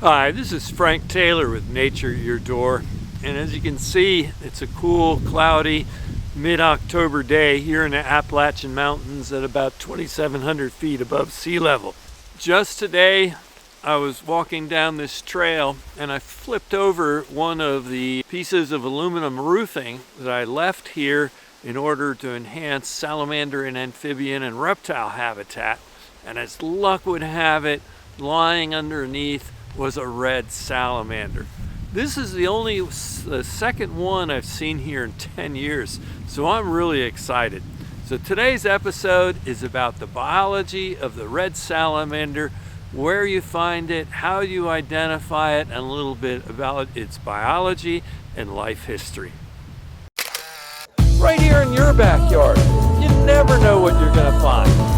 Hi, this is Frank Taylor with Nature at Your Door, and as you can see, it's a cool, cloudy, mid-October day here in the Appalachian Mountains at about 2,700 feet above sea level. Just today, I was walking down this trail and I flipped over one of the pieces of aluminum roofing that I left here in order to enhance salamander and amphibian and reptile habitat, and as luck would have it, lying underneath was a red salamander. This is the second one I've seen here in 10 years, so I'm really excited. So today's episode is about the biology of the red salamander, where you find it, how you identify it, and a little bit about its biology and life history. Right here in your backyard, you never know what you're going to find.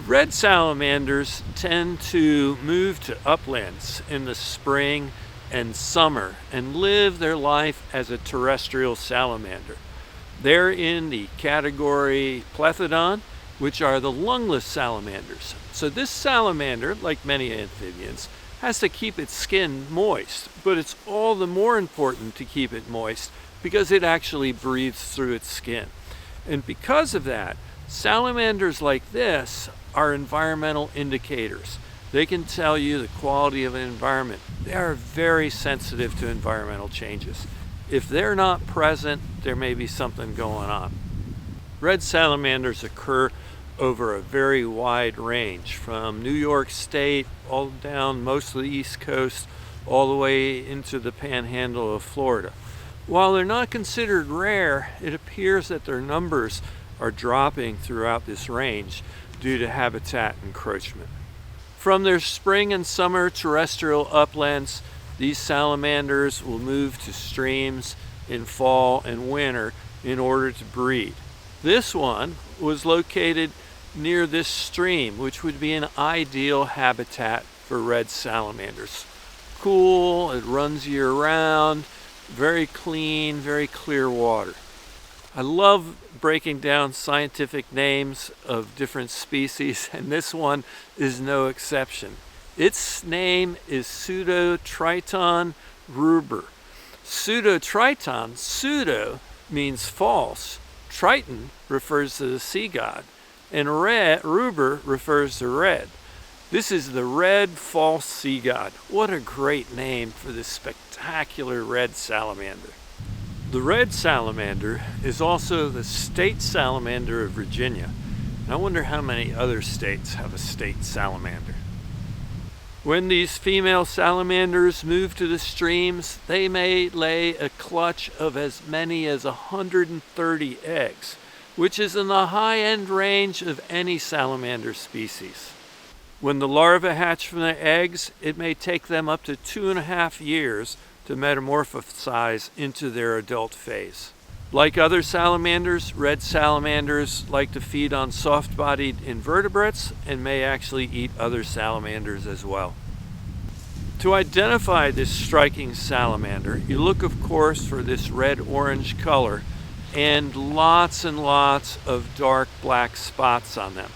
Red salamanders tend to move to uplands in the spring and summer and live their life as a terrestrial salamander. They're in the category Plethodon, which are the lungless salamanders. So this salamander, like many amphibians, has to keep its skin moist, but it's all the more important to keep it moist because it actually breathes through its skin. And because of that, salamanders like this are environmental indicators. They can tell you the quality of an environment. They are very sensitive to environmental changes. If they're not present, there may be something going on. Red salamanders occur over a very wide range, from New York State all down most of the East Coast, all the way into the panhandle of Florida. While they're not considered rare, it appears that their numbers are dropping throughout this range due to habitat encroachment. From their spring and summer terrestrial uplands, these salamanders will move to streams in fall and winter in order to breed. This one was located near this stream, which would be an ideal habitat for red salamanders. Cool, it runs year-round, very clean, very clear water. I love breaking down scientific names of different species, and this one is no exception. Its name is Pseudotriton ruber. Pseudotriton, pseudo means false, triton refers to the sea god, and ruber refers to red. This is the red false sea god. What a great name for this spectacular red salamander. The red salamander is also the state salamander of Virginia. I wonder how many other states have a state salamander. When these female salamanders move to the streams, they may lay a clutch of as many as 130 eggs, which is in the high-end range of any salamander species. When the larvae hatch from the eggs, it may take them up to 2.5 years to metamorphosize into their adult phase. Like other salamanders, red salamanders like to feed on soft-bodied invertebrates and may actually eat other salamanders as well. To identify this striking salamander, you look, of course, for this red-orange color and lots of dark black spots on them.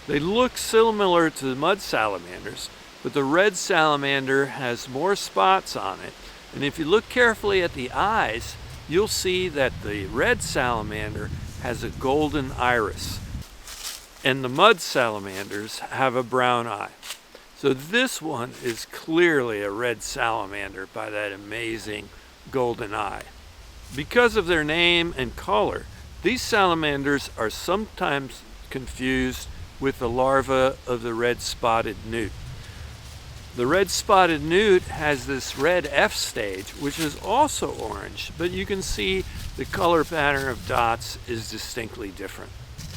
They look similar to the mud salamanders, but the red salamander has more spots on it. And if you look carefully at the eyes, you'll see that the red salamander has a golden iris, and the mud salamanders have a brown eye. So this one is clearly a red salamander by that amazing golden eye. Because of their name and color, these salamanders are sometimes confused with the larva of the red-spotted newt. The red-spotted newt has this red F stage, which is also orange, but you can see the color pattern of dots is distinctly different.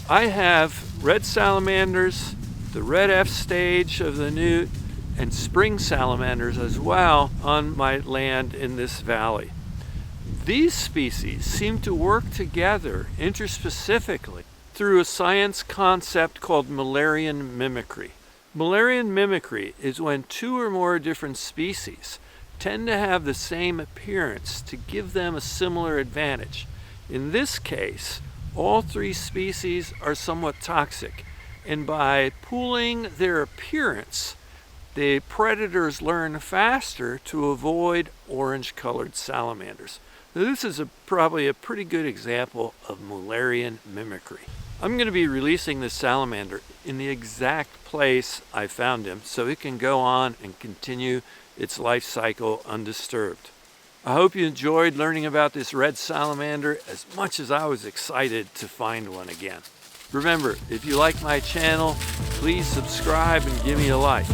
I have red salamanders, the red F stage of the newt, and spring salamanders as well on my land in this valley. These species seem to work together interspecifically through a science concept called Mullerian Mimicry. Mullerian Mimicry is when two or more different species tend to have the same appearance to give them a similar advantage. In this case, All three species are somewhat toxic, and by pooling their appearance, the predators learn faster to avoid orange-colored salamanders. Now, this is probably a pretty good example of Mullerian mimicry. I'm going to be releasing this salamander in the exact place I found him so it can go on and continue its life cycle undisturbed. I hope you enjoyed learning about this red salamander as much as I was excited to find one again. Remember, if you like my channel, please subscribe and give me a like.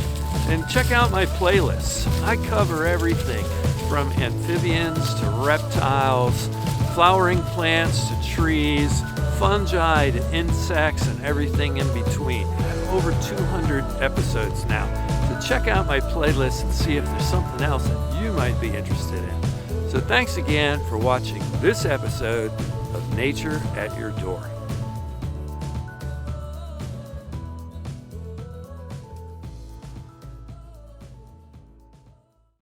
And check out my playlists. I cover everything from amphibians to reptiles, flowering plants to trees, fungi to insects, and everything in between. I have over 200 episodes now. So check out my playlist and see if there's something else that you might be interested in. So thanks again for watching this episode of Nature at Your Door.